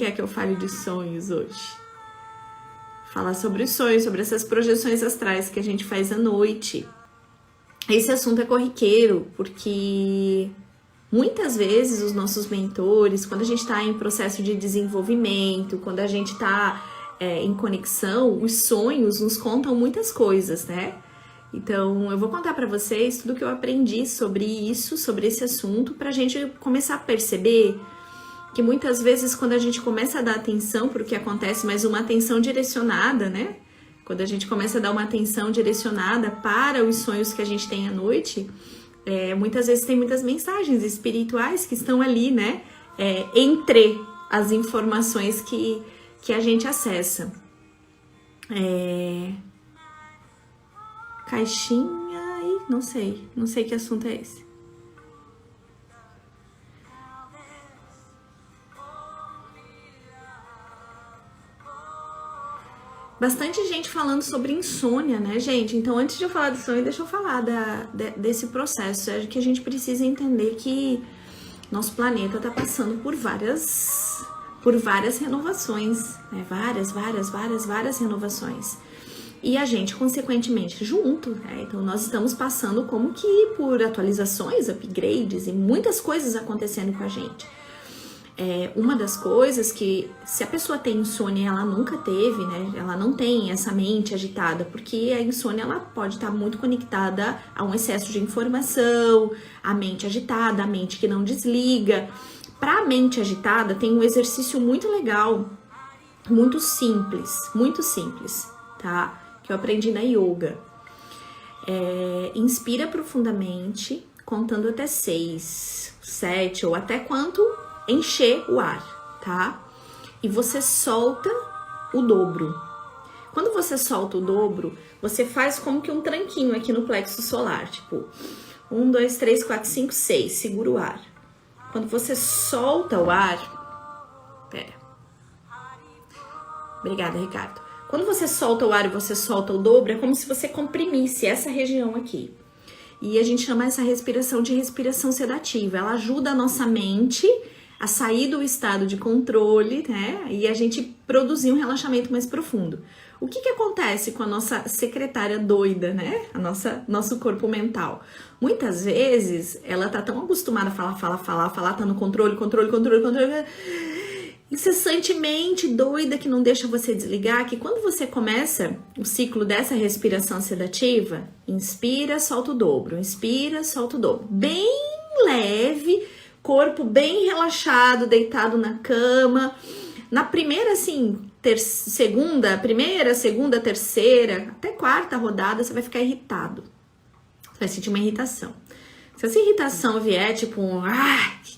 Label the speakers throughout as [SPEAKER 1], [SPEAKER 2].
[SPEAKER 1] quer que eu fale de sonhos hoje? Falar sobre sonhos, sobre essas projeções astrais que a gente faz à noite. Esse assunto é corriqueiro, porque muitas vezes os nossos mentores, quando a gente está em processo de desenvolvimento, quando a gente está em conexão, os sonhos nos contam muitas coisas, né? Então, eu vou contar para vocês tudo que eu aprendi sobre isso, sobre esse assunto, para a gente começar a perceber que muitas vezes quando a gente começa a dar atenção para o que acontece, mas uma atenção direcionada, né? Quando a gente começa a dar uma atenção direcionada para os sonhos que a gente tem à noite, muitas vezes tem muitas mensagens espirituais que estão ali, né? Entre as informações que a gente acessa. Caixinha e não sei que assunto é esse. Bastante gente falando sobre insônia, né, gente? Então, antes de eu falar do sonho, deixa eu falar desse processo. É que a gente precisa entender que nosso planeta está passando por várias renovações, né? Várias renovações. E a gente, consequentemente, junto, né? Então, nós estamos passando como que por atualizações, upgrades e muitas coisas acontecendo com a gente. Uma das coisas que, se a pessoa tem insônia, ela nunca teve, né? Ela não tem essa mente agitada, porque a insônia, ela pode estar muito conectada a um excesso de informação, a mente agitada, a mente que não desliga. Para a mente agitada, tem um exercício muito legal, muito simples, tá? Que eu aprendi na yoga. Inspira profundamente, contando até 6, 7 ou até quanto encher o ar, tá? E você solta o dobro. Quando você solta o dobro, você faz como que um tranquinho aqui no plexo solar, tipo 1, 2, 3, 4, 5, 6, segura o ar. Quando você solta o ar, obrigada, Ricardo. Quando você solta o ar e você solta o dobro, é como se você comprimisse essa região aqui. E a gente chama essa respiração de respiração sedativa. Ela ajuda a nossa mente a sair do estado de controle, né? E a gente produzir um relaxamento mais profundo. O que acontece com a nossa secretária doida, né? Nosso corpo mental. Muitas vezes, ela tá tão acostumada a falar, tá no controle, incessantemente doida, que não deixa você desligar, que quando você começa o ciclo dessa respiração sedativa, inspira, solta o dobro, inspira, solta o dobro. Bem leve, corpo bem relaxado, deitado na cama. Na primeira, segunda, terceira, até quarta rodada, você vai ficar irritado. Você vai sentir uma irritação. Se essa irritação vier, tipo,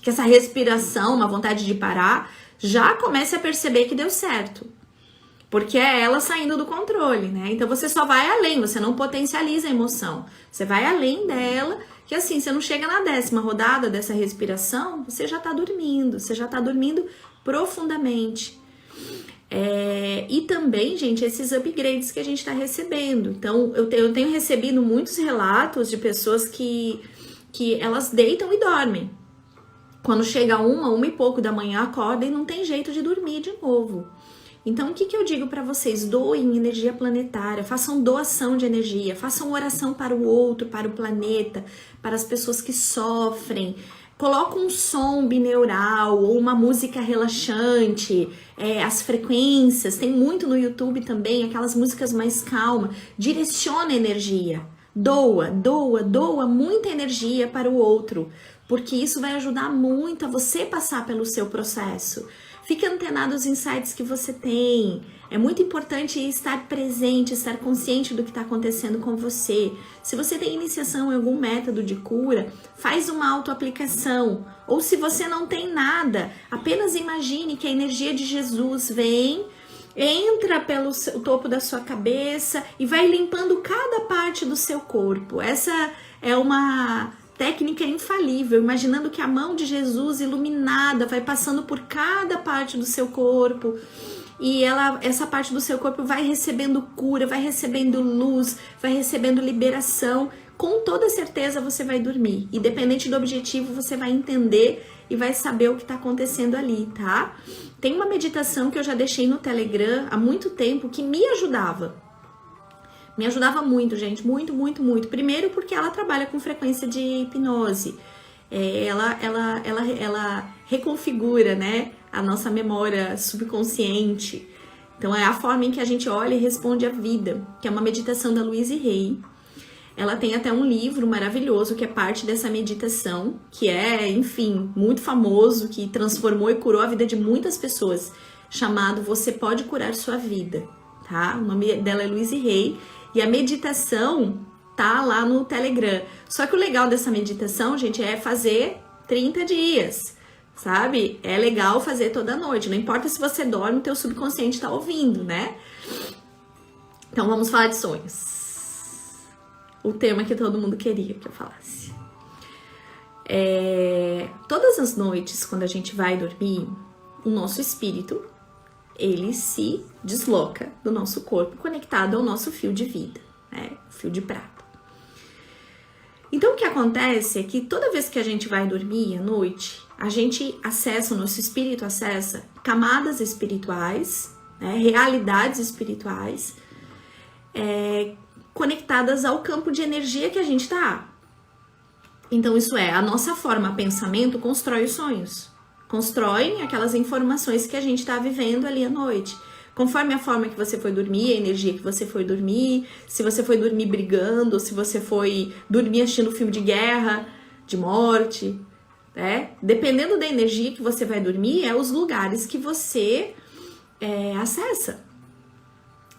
[SPEAKER 1] que essa respiração, uma vontade de parar, já comece a perceber que deu certo. Porque é ela saindo do controle, né? Então você só vai além, você não potencializa a emoção. Você vai além dela, que assim, você não chega na 10ª rodada dessa respiração, você já tá dormindo profundamente. E também, gente, esses upgrades que a gente tá recebendo. Então, eu tenho recebido muitos relatos de pessoas que elas deitam e dormem. Quando chega uma e pouco da manhã, acorda e não tem jeito de dormir de novo. Então, o que eu digo para vocês? Doem energia planetária, façam doação de energia, façam oração para o outro, para o planeta, para as pessoas que sofrem. Coloca um som bineural ou uma música relaxante, as frequências, tem muito no YouTube também, aquelas músicas mais calmas. Direciona a energia, doa muita energia para o outro, porque isso vai ajudar muito a você passar pelo seu processo. Fique antenado aos insights que você tem. É muito importante estar presente, estar consciente do que está acontecendo com você. Se você tem iniciação em algum método de cura, faz uma autoaplicação. Ou se você não tem nada, apenas imagine que a energia de Jesus vem, entra pelo topo da sua cabeça e vai limpando cada parte do seu corpo. Essa é uma técnica infalível, imaginando que a mão de Jesus iluminada vai passando por cada parte do seu corpo e essa parte do seu corpo vai recebendo cura, vai recebendo luz, vai recebendo liberação. com toda certeza você vai dormir. Independente do objetivo, você vai entender e vai saber o que tá acontecendo ali, tá? Tem uma meditação que eu já deixei no Telegram há muito tempo que me ajudava. Me ajudava muito, gente, muito, muito, muito. Primeiro porque ela trabalha com frequência de hipnose. Ela reconfigura, né, a nossa memória subconsciente. Então é a forma em que a gente olha e responde à vida, que é uma meditação da Louise Hay. Ela tem até um livro maravilhoso que é parte dessa meditação, que é, enfim, muito famoso, que transformou e curou a vida de muitas pessoas, chamado Você Pode Curar Sua Vida, tá? O nome dela é Louise Hay e a meditação tá lá no Telegram. Só que o legal dessa meditação, gente, é fazer 30 dias, sabe? É legal fazer toda noite, não importa se você dorme, o teu subconsciente tá ouvindo, né? Então vamos falar de sonhos. O tema que todo mundo queria que eu falasse. Todas as noites, quando a gente vai dormir, o nosso espírito, ele se desloca do nosso corpo, conectado ao nosso fio de vida, né? Fio de prata. Então, o que acontece é que toda vez que a gente vai dormir à noite, a gente acessa, o nosso espírito acessa camadas espirituais, né? Realidades espirituais, conectadas ao campo de energia que a gente tá. Então, isso a nossa forma, pensamento, constrói os sonhos. Constroem aquelas informações que a gente tá vivendo ali à noite. Conforme a forma que você foi dormir, a energia que você foi dormir, se você foi dormir brigando, se você foi dormir assistindo filme de guerra, de morte, né? Dependendo da energia que você vai dormir, os lugares que você acessa.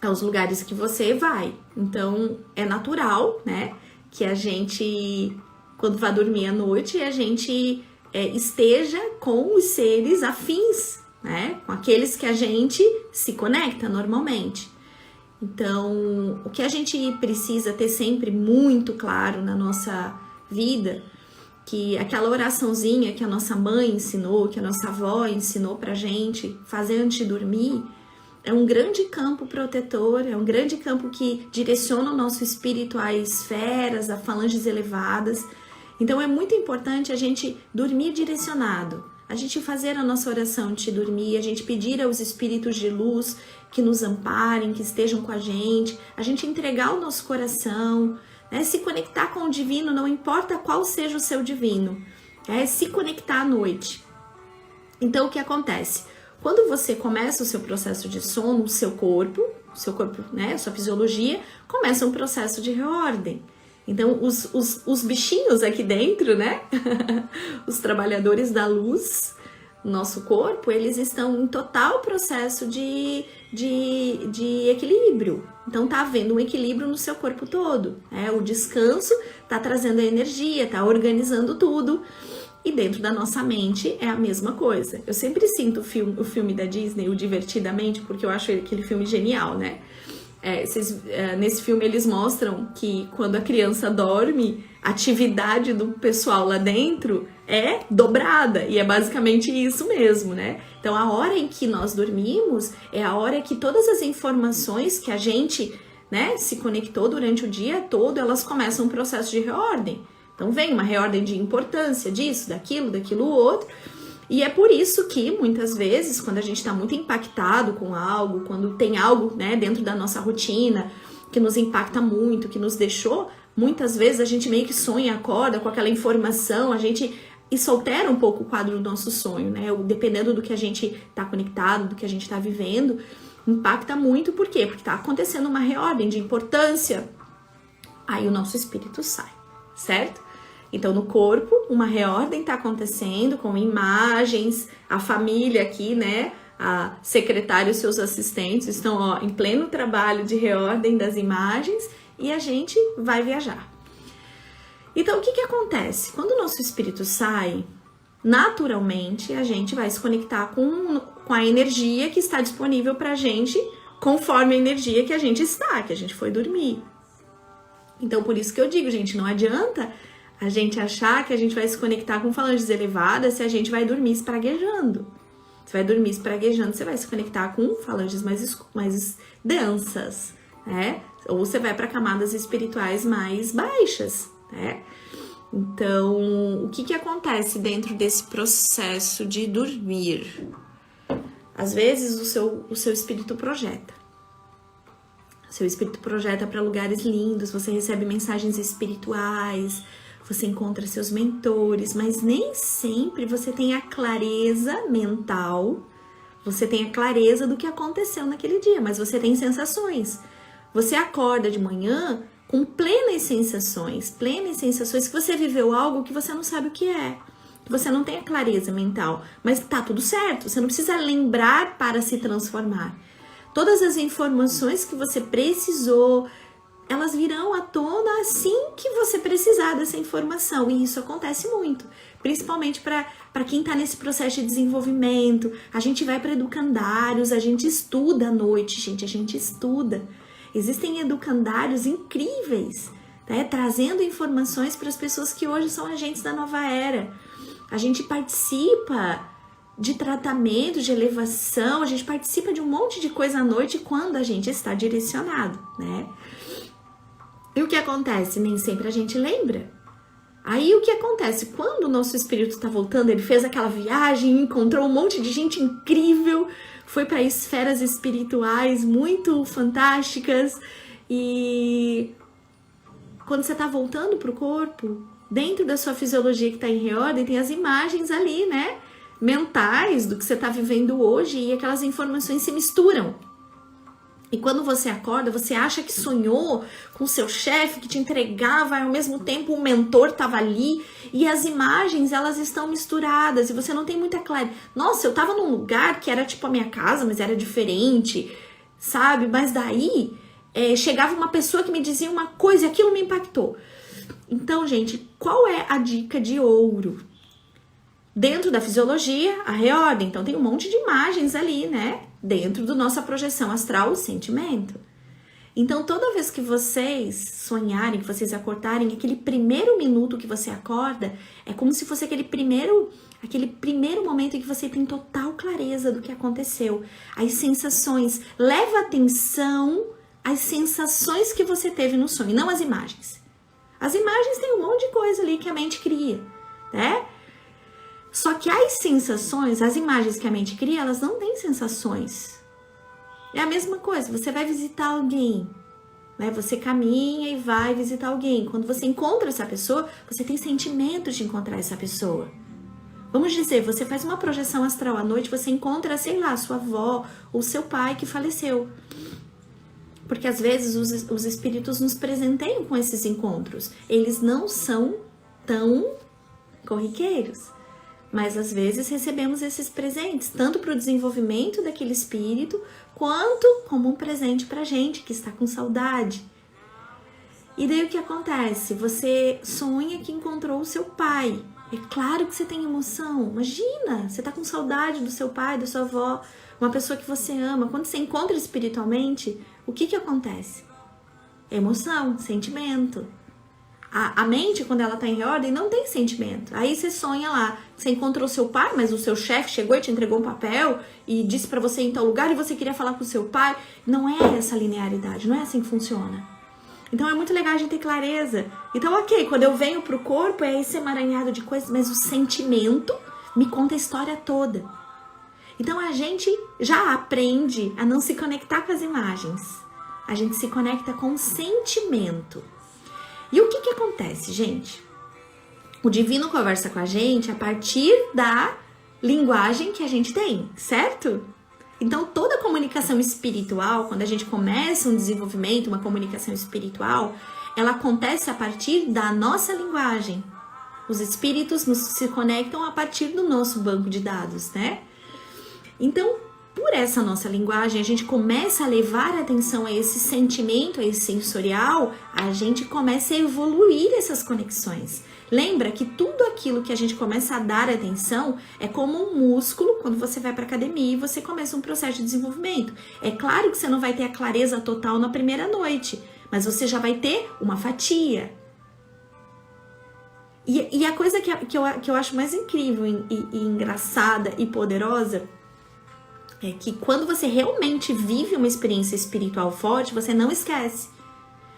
[SPEAKER 1] Os lugares que você vai. Então, é natural, né, que a gente, quando vai dormir à noite, a gente esteja com os seres afins, né, com aqueles que a gente se conecta normalmente. Então, o que a gente precisa ter sempre muito claro na nossa vida, que aquela oraçãozinha que a nossa mãe ensinou, que a nossa avó ensinou pra gente fazer antes de dormir, é um grande campo protetor, é um grande campo que direciona o nosso espírito a esferas, a falanges elevadas. Então é muito importante a gente dormir direcionado, a gente fazer a nossa oração antes de dormir, a gente pedir aos espíritos de luz que nos amparem, que estejam com a gente entregar o nosso coração, né? Se conectar com o divino, não importa qual seja o seu divino, se conectar à noite. Então o que acontece? Quando você começa o seu processo de sono, o seu corpo, né, a sua fisiologia, começa um processo de reordem. Então, os bichinhos aqui dentro, né, os trabalhadores da luz, nosso corpo, eles estão em total processo de equilíbrio. Então, tá havendo um equilíbrio no seu corpo todo, né? O descanso tá trazendo a energia, tá organizando tudo. E dentro da nossa mente é a mesma coisa. Eu sempre sinto o filme da Disney, o Divertidamente, porque eu acho aquele filme genial, né? Nesse filme eles mostram que quando a criança dorme, a atividade do pessoal lá dentro é dobrada. E é basicamente isso mesmo, né? Então a hora em que nós dormimos é a hora que todas as informações que a gente, né, se conectou durante o dia todo, elas começam um processo de reordem. Então vem uma reordem de importância disso, daquilo outro. E é por isso que muitas vezes, quando a gente está muito impactado com algo, quando tem algo, né, dentro da nossa rotina que nos impacta muito, que nos deixou, muitas vezes a gente meio que sonha, acorda com aquela informação, isso altera um pouco o quadro do nosso sonho, né? Dependendo do que a gente está conectado, do que a gente está vivendo, impacta muito. Por quê? Porque está acontecendo uma reordem de importância. Aí o nosso espírito sai, certo? Então, no corpo, uma reordem está acontecendo com imagens, a família aqui, né, a secretária e os seus assistentes estão em pleno trabalho de reordem das imagens e a gente vai viajar. Então, o que acontece? Quando o nosso espírito sai, naturalmente a gente vai se conectar com a energia que está disponível para a gente, conforme a energia que a gente foi dormir. Então, por isso que eu digo, gente, não adianta a gente achar que a gente vai se conectar com falanges elevadas se a gente vai dormir espraguejando. Você vai dormir espraguejando, você vai se conectar com falanges mais densas, né? ou você vai para camadas espirituais mais baixas, né? Então, o que acontece dentro desse processo de dormir? Às vezes o seu espírito projeta. Seu espírito projeta para lugares lindos, você recebe mensagens espirituais, você encontra seus mentores, mas nem sempre você tem a clareza mental, você tem a clareza do que aconteceu naquele dia, mas você tem sensações. Você acorda de manhã com plenas sensações que você viveu algo que você não sabe o que é, que você não tem a clareza mental, mas tá tudo certo, você não precisa lembrar para se transformar. Todas as informações que você precisou, elas virão à tona assim que você precisar dessa informação. E isso acontece muito, principalmente para quem está nesse processo de desenvolvimento. A gente vai para educandários, a gente estuda à noite, gente, a gente estuda. Existem educandários incríveis, né, trazendo informações para as pessoas que hoje são agentes da nova era. A gente participa de tratamento, de elevação, a gente participa de um monte de coisa à noite quando a gente está direcionado, né? E o que acontece? Nem sempre a gente lembra. Aí o que acontece? Quando o nosso espírito está voltando, ele fez aquela viagem, encontrou um monte de gente incrível, foi para esferas espirituais muito fantásticas, e quando você está voltando para o corpo, dentro da sua fisiologia que está em reordem, tem as imagens ali, né? Mentais do que você está vivendo hoje, e aquelas informações se misturam. E quando você acorda, você acha que sonhou com seu chefe que te entregava, e ao mesmo tempo um mentor estava ali, e as imagens, elas estão misturadas, e você não tem muita clareza. Nossa, eu estava num lugar que era tipo a minha casa, mas era diferente, sabe? Mas daí, chegava uma pessoa que me dizia uma coisa e aquilo me impactou. Então, gente, qual é a dica de ouro? Dentro da fisiologia, a reordem, então tem um monte de imagens ali, né? Dentro da nossa projeção astral, o sentimento. Então, toda vez que vocês sonharem, que vocês acordarem, aquele primeiro minuto que você acorda, é como se fosse aquele primeiro momento em que você tem total clareza do que aconteceu. As sensações, leva atenção às sensações que você teve no sonho, não às imagens. As imagens têm um monte de coisa ali que a mente cria, né? Só que as sensações, as imagens que a mente cria, elas não têm sensações. É a mesma coisa, você vai visitar alguém, né? Você caminha e vai visitar alguém. Quando você encontra essa pessoa, você tem sentimentos de encontrar essa pessoa. Vamos dizer, você faz uma projeção astral à noite, você encontra, sei lá, sua avó ou seu pai que faleceu. Porque às vezes os espíritos nos presenteiam com esses encontros. Eles não são tão corriqueiros. Mas às vezes recebemos esses presentes, tanto para o desenvolvimento daquele espírito, quanto como um presente para a gente que está com saudade. E daí o que acontece? Você sonha que encontrou o seu pai. É claro que você tem emoção. Imagina, você está com saudade do seu pai, da sua avó, uma pessoa que você ama. Quando você encontra espiritualmente, o que acontece? Emoção, sentimento. A mente, quando ela tá em reordem, não tem sentimento. Aí você sonha lá, você encontrou seu pai, mas o seu chefe chegou e te entregou um papel e disse pra você ir em tal lugar e você queria falar com o seu pai. Não é essa linearidade, não é assim que funciona. Então é muito legal a gente ter clareza. Então, ok, quando eu venho pro corpo é esse emaranhado de coisas, mas o sentimento me conta a história toda. Então a gente já aprende a não se conectar com as imagens. A gente se conecta com o sentimento. E o que acontece, gente? O divino conversa com a gente a partir da linguagem que a gente tem, certo? Então, toda comunicação espiritual, quando a gente começa um desenvolvimento, uma comunicação espiritual, ela acontece a partir da nossa linguagem. Os espíritos se conectam a partir do nosso banco de dados, né? Então, por essa nossa linguagem, a gente começa a levar atenção a esse sentimento, a esse sensorial, a gente começa a evoluir essas conexões. Lembra que tudo aquilo que a gente começa a dar atenção é como um músculo, quando você vai para academia e você começa um processo de desenvolvimento. É claro que você não vai ter a clareza total na primeira noite, mas você já vai ter uma fatia. E a coisa que eu acho mais incrível e engraçada e poderosa é que quando você realmente vive uma experiência espiritual forte, você não esquece.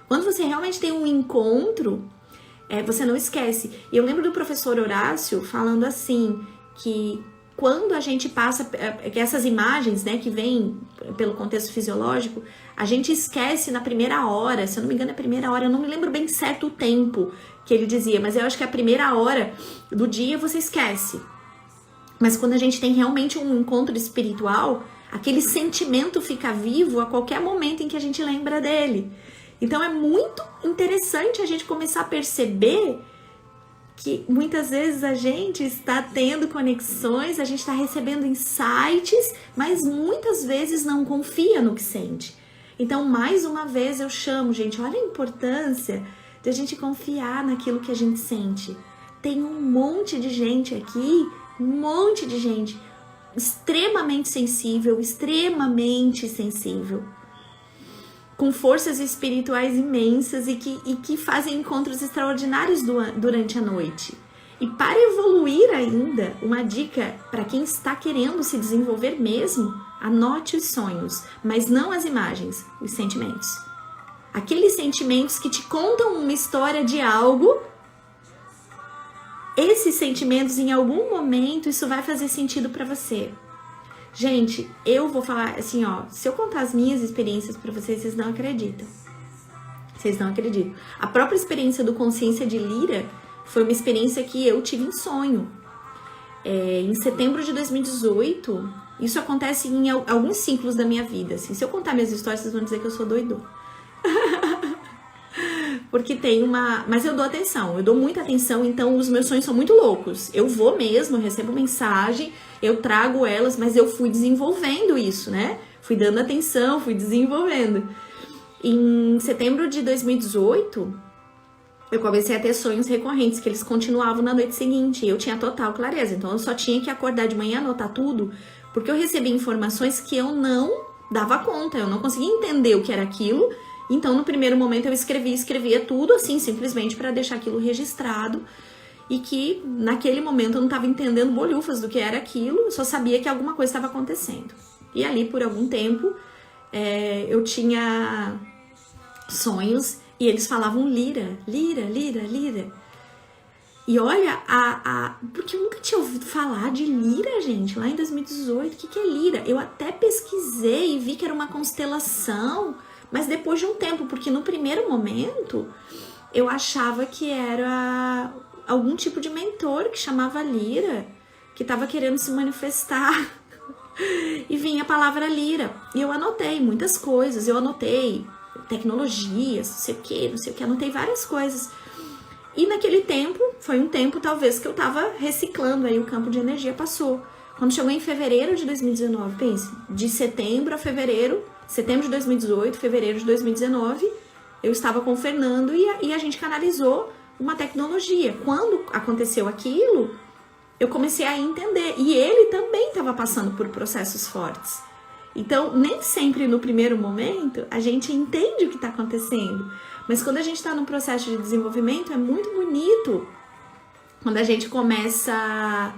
[SPEAKER 1] Quando você realmente tem um encontro, você não esquece. E eu lembro do professor Horácio falando assim, que quando a gente passa, que essas imagens, né, que vêm pelo contexto fisiológico, a gente esquece na primeira hora, se eu não me engano é a primeira hora, eu não me lembro bem certo o tempo que ele dizia, mas eu acho que a primeira hora do dia você esquece. Mas quando a gente tem realmente um encontro espiritual, aquele sentimento fica vivo a qualquer momento em que a gente lembra dele. Então é muito interessante a gente começar a perceber que muitas vezes a gente está tendo conexões, a gente está recebendo insights, mas muitas vezes não confia no que sente. Então, mais uma vez eu chamo, gente, olha a importância de a gente confiar naquilo que a gente sente. Tem um monte de gente aqui, um monte de gente extremamente sensível, com forças espirituais imensas e que fazem encontros extraordinários durante a noite. E para evoluir ainda, uma dica para quem está querendo se desenvolver mesmo, anote os sonhos, mas não as imagens, os sentimentos. Aqueles sentimentos que te contam uma história de algo, esses sentimentos em algum momento, isso vai fazer sentido para você. Gente, eu vou falar assim, ó, se eu contar as minhas experiências pra vocês, vocês não acreditam. Vocês não acreditam. A própria experiência do Consciência de Lira foi uma experiência que eu tive em sonho. Em setembro de 2018, isso acontece em alguns ciclos da minha vida. Assim, se eu contar minhas histórias, vocês vão dizer que eu sou doido. Porque tem uma... Mas eu dou atenção, eu dou muita atenção, então os meus sonhos são muito loucos. Eu vou mesmo, eu recebo mensagem, eu trago elas, mas eu fui desenvolvendo isso, né? Fui dando atenção, fui desenvolvendo. Em setembro de 2018, eu comecei a ter sonhos recorrentes, que eles continuavam na noite seguinte, e eu tinha total clareza. Então eu só tinha que acordar de manhã, anotar tudo, porque eu recebi informações que eu não dava conta, eu não conseguia entender o que era aquilo. Então, no primeiro momento, eu escrevia tudo, assim, simplesmente para deixar aquilo registrado. E que, naquele momento, eu não estava entendendo bolhufas do que era aquilo, eu só sabia que alguma coisa estava acontecendo. E ali, por algum tempo, eu tinha sonhos e eles falavam lira. E olha, porque eu nunca tinha ouvido falar de lira, gente, lá em 2018. O que é lira? Eu até pesquisei e vi que era uma constelação, mas depois de um tempo, porque no primeiro momento eu achava que era algum tipo de mentor que chamava Lira, que estava querendo se manifestar. E vinha a palavra Lira. E eu anotei muitas coisas. Eu anotei tecnologias, não sei o que, anotei várias coisas. E naquele tempo, foi um tempo talvez que eu estava reciclando, aí o campo de energia passou. Quando chegou em fevereiro de 2019, pense, de setembro a fevereiro, setembro de 2018, fevereiro de 2019, eu estava com o Fernando e a gente canalizou uma tecnologia. Quando aconteceu aquilo, eu comecei a entender. E ele também estava passando por processos fortes. Então, nem sempre no primeiro momento a gente entende o que está acontecendo. Mas quando a gente está num processo de desenvolvimento, é muito bonito quando a gente começa a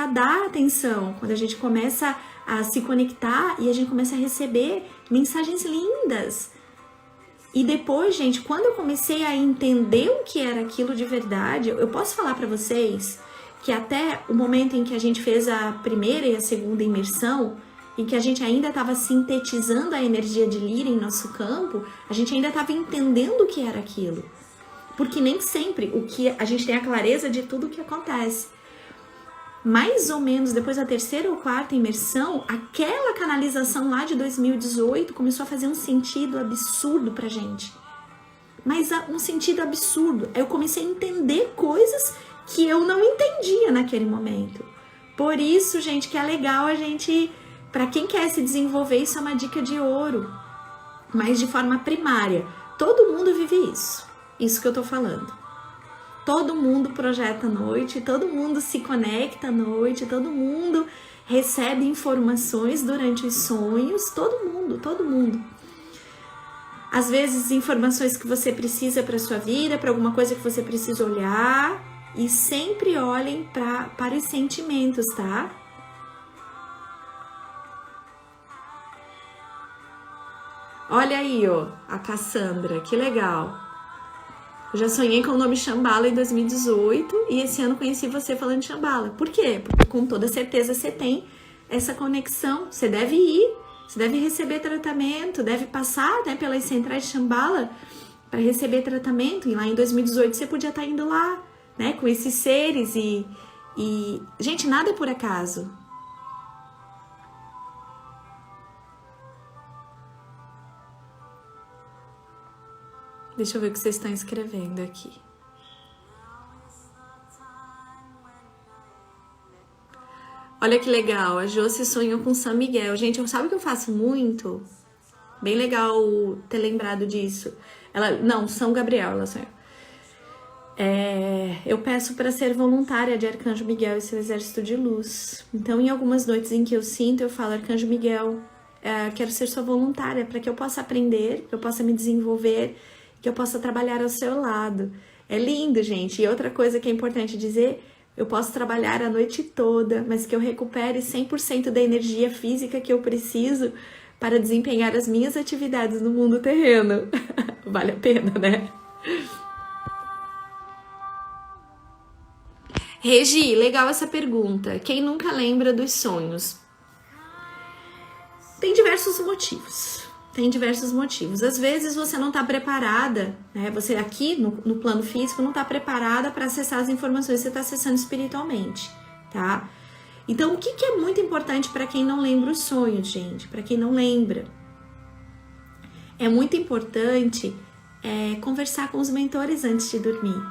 [SPEAKER 1] dar atenção, quando a gente começa a se conectar e a gente começa a receber mensagens lindas. E depois, gente, quando eu comecei a entender o que era aquilo de verdade, eu posso falar para vocês que até o momento em que a gente fez a primeira e a segunda imersão, em que a gente ainda estava sintetizando a energia de Lira em nosso campo, a gente ainda estava entendendo o que era aquilo. Porque nem sempre a gente tem a clareza de tudo o que acontece. Mais ou menos depois da terceira ou quarta imersão, aquela canalização lá de 2018 começou a fazer um sentido absurdo pra gente. Mas um sentido absurdo. Eu comecei a entender coisas que eu não entendia naquele momento. Por isso, gente, que é legal a gente... Para quem quer se desenvolver, isso é uma dica de ouro. Mas de forma primária. Todo mundo vive isso. Isso que eu tô falando. Todo mundo projeta à noite, todo mundo se conecta à noite, todo mundo recebe informações durante os sonhos, todo mundo. Às vezes, informações que você precisa para sua vida, para alguma coisa que você precisa olhar, e sempre olhem para os sentimentos, tá? Olha aí, ó, a Cassandra, que legal. Eu já sonhei com o nome Shambhala em 2018 e esse ano conheci você falando de Shambhala. Por quê? Porque com toda certeza você tem essa conexão. Você deve ir, você deve receber tratamento, deve passar, né, pelas centrais de Shambhala para receber tratamento. E lá em 2018 você podia estar indo lá, né, com esses seres e gente, nada é por acaso. Deixa eu ver o que vocês estão escrevendo aqui. Olha que legal, a Josi sonhou com São Miguel. Gente, sabe o que eu faço muito? Bem legal ter lembrado disso. Não, São Gabriel ela sonhou. Eu peço para ser voluntária de Arcanjo Miguel e seu exército de luz. Então, em algumas noites em que eu sinto, eu falo, Arcanjo Miguel, quero ser sua voluntária para que eu possa aprender, que eu possa me desenvolver, que eu possa trabalhar ao seu lado. É lindo, gente. E outra coisa que é importante dizer, eu posso trabalhar a noite toda, mas que eu recupere 100% da energia física que eu preciso para desempenhar as minhas atividades no mundo terreno. Vale a pena, né? Regi, legal essa pergunta. Quem nunca lembra dos sonhos? Tem diversos motivos. Às vezes você não está preparada, né? Você aqui no plano físico não está preparada para acessar as informações que você está acessando espiritualmente, tá? Então, o que é muito importante para quem não lembra os sonhos, gente? Para quem não lembra, é muito importante conversar com os mentores antes de dormir.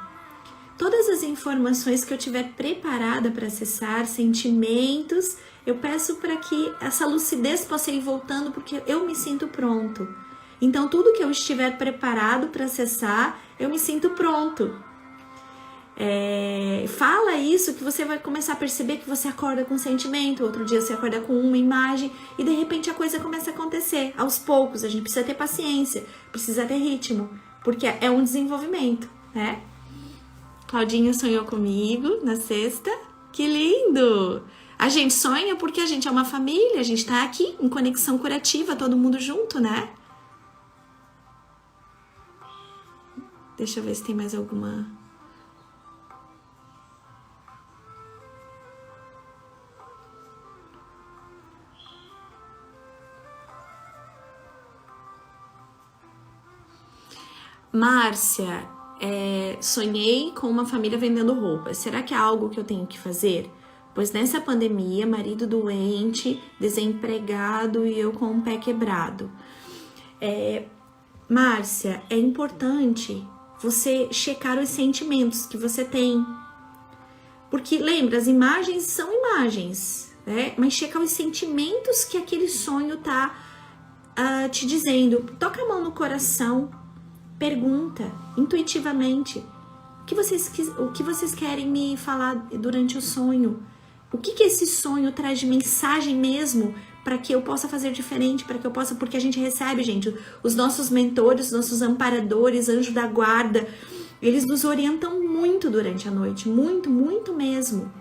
[SPEAKER 1] Todas as informações que eu tiver preparada para acessar, sentimentos, eu peço para que essa lucidez possa ir voltando, porque eu me sinto pronto. Então, tudo que eu estiver preparado para acessar, eu me sinto pronto. Fala isso que você vai começar a perceber que você acorda com um sentimento, outro dia você acorda com uma imagem e de repente a coisa começa a acontecer. Aos poucos, a gente precisa ter paciência, precisa ter ritmo, porque é um desenvolvimento, né? Claudinha sonhou comigo na sexta. Que lindo! A gente sonha porque a gente é uma família, a gente tá aqui em conexão curativa, todo mundo junto, né? Deixa eu ver se tem mais alguma. Márcia, sonhei com uma família vendendo roupas. Será que é algo que eu tenho que fazer? Pois nessa pandemia, marido doente, desempregado e eu com um pé quebrado. Márcia, é importante você checar os sentimentos que você tem. Porque lembra, as imagens são imagens, né? Mas checar os sentimentos que aquele sonho tá te dizendo. Toca a mão no coração, pergunta intuitivamente o que vocês querem me falar durante o sonho. O que esse sonho traz de mensagem mesmo para que eu possa fazer diferente, para que eu possa, porque a gente recebe, gente, os nossos mentores, os nossos amparadores, anjo da guarda, eles nos orientam muito durante a noite, muito, muito mesmo.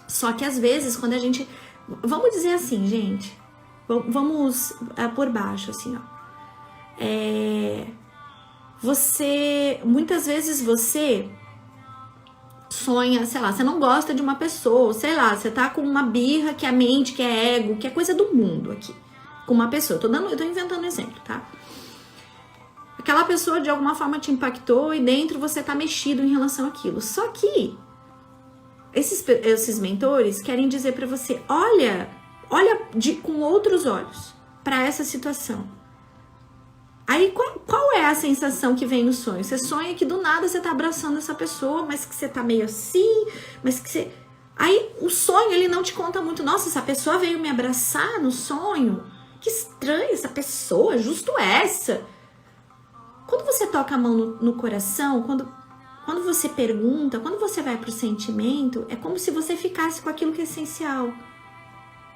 [SPEAKER 1] Só que às vezes quando a gente, vamos dizer assim, gente, vamos por baixo, assim, ó. Muitas vezes você sonha, sei lá, você não gosta de uma pessoa, sei lá, você tá com uma birra que é mente, que é ego, que é coisa do mundo aqui, com uma pessoa, eu tô inventando um exemplo, tá? Aquela pessoa de alguma forma te impactou e dentro você tá mexido em relação àquilo, só que esses mentores querem dizer pra você, olha com outros olhos pra essa situação. Aí, qual é a sensação que vem no sonho? Você sonha que do nada você tá abraçando essa pessoa, mas que você tá meio assim, mas que você... Aí, o sonho, ele não te conta muito. Nossa, essa pessoa veio me abraçar no sonho? Que estranho essa pessoa, justo essa. Quando você toca a mão no coração, quando você pergunta, quando você vai pro sentimento, é como se você ficasse com aquilo que é essencial.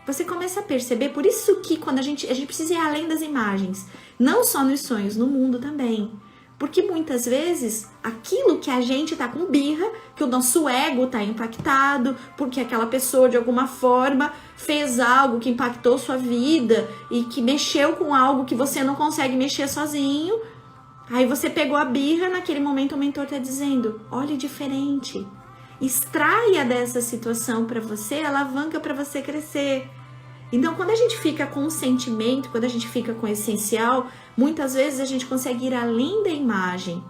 [SPEAKER 1] Você começa a perceber, por isso que quando a gente precisa ir além das imagens, não só nos sonhos, no mundo também. Porque muitas vezes aquilo que a gente tá com birra, que o nosso ego tá impactado, porque aquela pessoa de alguma forma fez algo que impactou sua vida e que mexeu com algo que você não consegue mexer sozinho. Aí você pegou a birra, naquele momento o mentor tá dizendo, olhe diferente. Extraia dessa situação para você, alavanca para você crescer. Então, quando a gente fica com o sentimento, quando a gente fica com o essencial, muitas vezes a gente consegue ir além da imagem.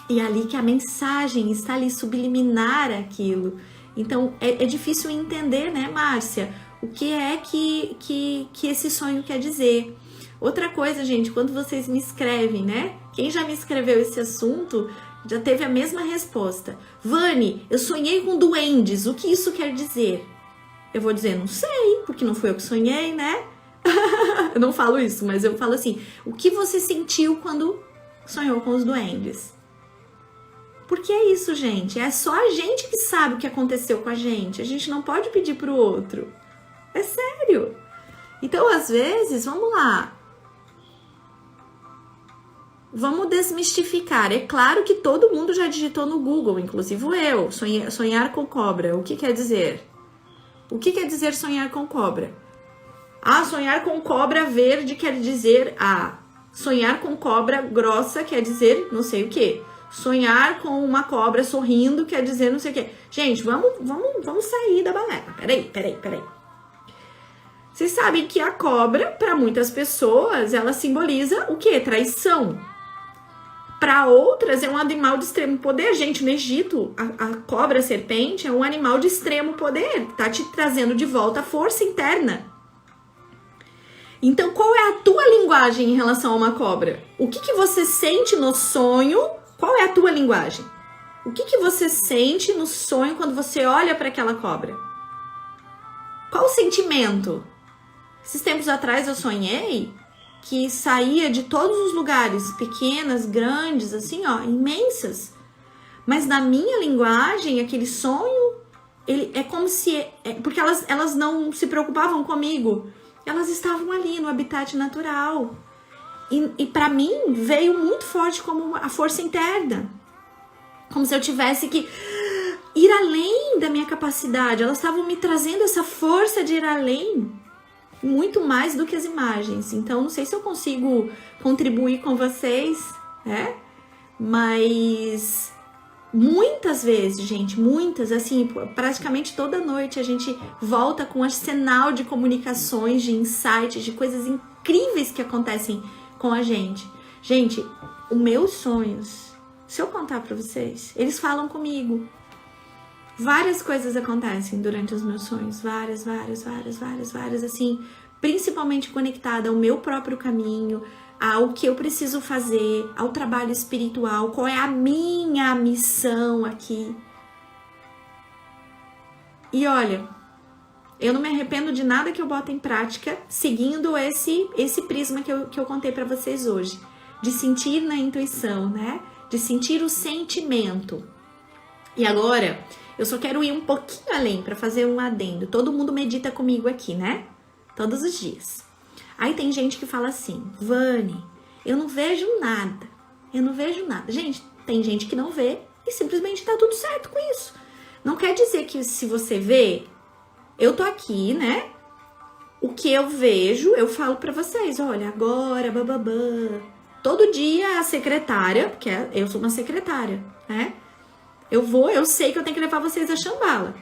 [SPEAKER 1] E é ali que a mensagem está ali, subliminar aquilo. Então, é difícil entender, né, Márcia, o que é que esse sonho quer dizer. Outra coisa, gente, quando vocês me escrevem, né? Quem já me escreveu esse assunto já teve a mesma resposta. Vani, eu sonhei com duendes, o que isso quer dizer? Eu vou dizer, não sei, porque não foi eu que sonhei, né? Eu não falo isso, mas eu falo assim, o que você sentiu quando sonhou com os duendes? Porque é isso, gente, é só a gente que sabe o que aconteceu com a gente não pode pedir pro outro. É sério. Então, às vezes, vamos lá. Vamos desmistificar. É claro que todo mundo já digitou no Google, inclusive eu, sonhar com cobra. O que quer dizer? O que quer dizer sonhar com cobra? Ah, sonhar com cobra verde quer dizer A. Sonhar com cobra grossa quer dizer não sei o que. Sonhar com uma cobra sorrindo quer dizer não sei o que. Gente, vamos sair da balela. Peraí. Vocês sabem que a cobra, para muitas pessoas, ela simboliza o quê? Traição. Para outras, é um animal de extremo poder. Gente, no Egito, a cobra, a serpente, é um animal de extremo poder. Tá te trazendo de volta a força interna. Então, qual é a tua linguagem em relação a uma cobra? O que você sente no sonho? Qual é a tua linguagem? O que você sente no sonho quando você olha para aquela cobra? Qual o sentimento? Esses tempos atrás eu sonhei que saía de todos os lugares, pequenas, grandes, assim, ó, imensas. Mas na minha linguagem, aquele sonho, ele é como se... porque elas não se preocupavam comigo. Elas estavam ali no habitat natural. E para mim, veio muito forte como a força interna. Como se eu tivesse que ir além da minha capacidade. Elas estavam me trazendo essa força de ir além. Muito mais do que as imagens. Então, não sei se eu consigo contribuir com vocês, né? Mas muitas vezes, gente, muitas, assim, praticamente toda noite a gente volta com um arsenal de comunicações, de insights, de coisas incríveis que acontecem com a gente. Gente, os meus sonhos, se eu contar pra vocês, eles falam comigo. Várias coisas acontecem durante os meus sonhos, várias, assim, principalmente conectada ao meu próprio caminho, ao que eu preciso fazer, ao trabalho espiritual, qual é a minha missão aqui. E olha, eu não me arrependo de nada que eu boto em prática, seguindo esse prisma que eu contei pra vocês hoje, de sentir na intuição, né? De sentir o sentimento. E agora, eu só quero ir um pouquinho além para fazer um adendo. Todo mundo medita comigo aqui, né? Todos os dias. Aí tem gente que fala assim, Vani, eu não vejo nada. Gente, tem gente que não vê e simplesmente tá tudo certo com isso. Não quer dizer que se você vê, eu tô aqui, né? O que eu vejo, eu falo para vocês, olha, agora, bababã. Todo dia a secretária, porque eu sou uma secretária, né? Eu sei que eu tenho que levar vocês a Shambhala.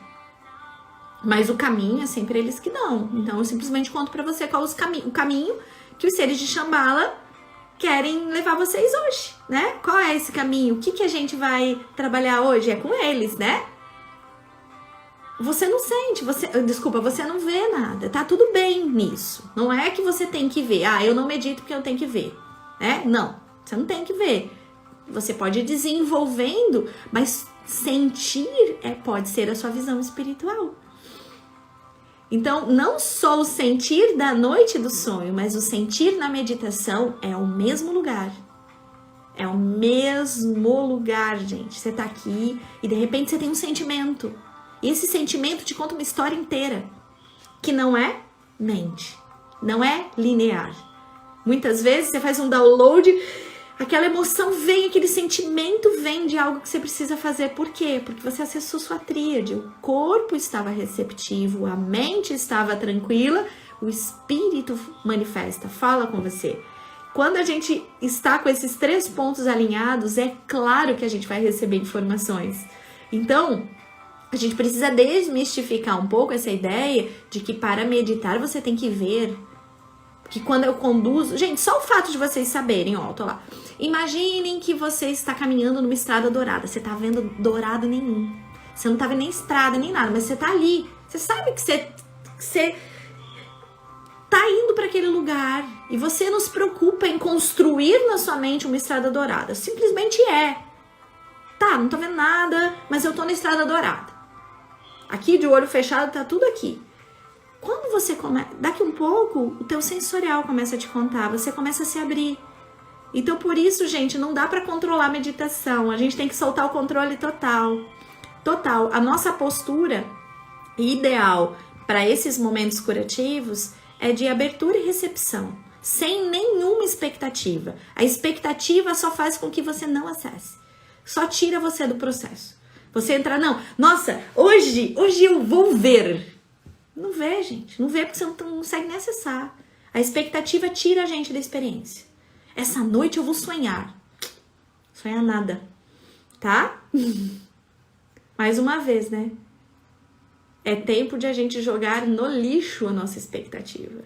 [SPEAKER 1] Mas o caminho é sempre eles que dão. Então eu simplesmente conto pra você qual o caminho que os seres de Shambhala querem levar vocês hoje, né? Qual é esse caminho? O que a gente vai trabalhar hoje? É com eles, né? Você não sente, você não vê nada. Tá tudo bem nisso. Não é que você tem que ver. Ah, eu não medito porque eu tenho que ver. Né? Não, você não tem que ver. Você pode ir desenvolvendo, mas sentir pode ser a sua visão espiritual. Então, não só o sentir da noite do sonho, mas o sentir na meditação é o mesmo lugar. É o mesmo lugar, gente. Você tá aqui e de repente você tem um sentimento. E esse sentimento te conta uma história inteira, que não é mente, não é linear. Muitas vezes você faz um download, Aquela emoção vem, aquele sentimento vem de algo que você precisa fazer. Por quê? Porque você acessou sua tríade. O corpo estava receptivo, a mente estava tranquila, o espírito manifesta, fala com você. Quando a gente está com esses 3 pontos alinhados, é claro que a gente vai receber informações. Então, a gente precisa desmistificar um pouco essa ideia de que para meditar você tem que ver. Que quando eu conduzo... Gente, só o fato de vocês saberem, ó, tô lá. Imaginem que você está caminhando numa estrada dourada. Você tá vendo dourado nenhum. Você não tá vendo nem estrada, nem nada, mas você tá ali. Você sabe que você tá indo para aquele lugar. E você não se preocupa em construir na sua mente uma estrada dourada. Simplesmente é. Tá, não tô vendo nada, mas eu tô na estrada dourada. Aqui, de olho fechado, tá tudo aqui. Quando você começa, daqui um pouco, o teu sensorial começa a te contar, você começa a se abrir. Então, por isso, gente, não dá para controlar a meditação. A gente tem que soltar o controle total. Total. A nossa postura ideal para esses momentos curativos é de abertura e recepção, sem nenhuma expectativa. A expectativa só faz com que você não acesse. Só tira você do processo. Você entra, não, nossa, hoje eu vou ver. Não vê, gente. Não vê porque você não consegue nem acessar. A expectativa tira a gente da experiência. Essa noite eu vou sonhar. Sonhar nada. Tá? Mais uma vez, né? É tempo de a gente jogar no lixo a nossa expectativa.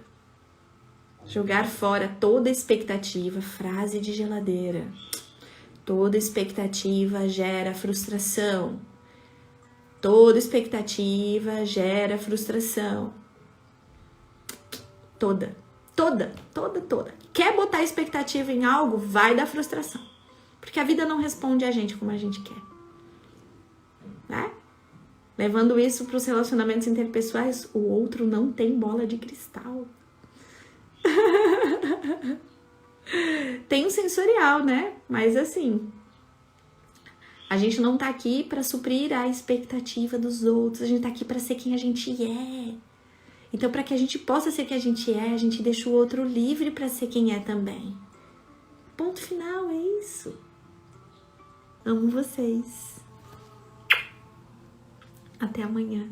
[SPEAKER 1] Jogar fora toda expectativa. Frase de geladeira. Toda expectativa gera frustração. Toda expectativa gera frustração. Toda. Quer botar expectativa em algo, vai dar frustração. Porque a vida não responde a gente como a gente quer. Né? Levando isso para os relacionamentos interpessoais, o outro não tem bola de cristal. Tem um sensorial, né? Mas assim... A gente não tá aqui para suprir a expectativa dos outros, a gente tá aqui para ser quem a gente é. Então, para que a gente possa ser quem a gente é, a gente deixa o outro livre para ser quem é também. Ponto final, é isso. Amo vocês. Até amanhã.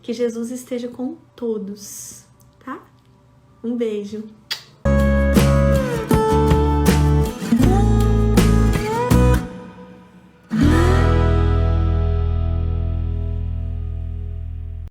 [SPEAKER 1] Que Jesus esteja com todos, tá? Um beijo.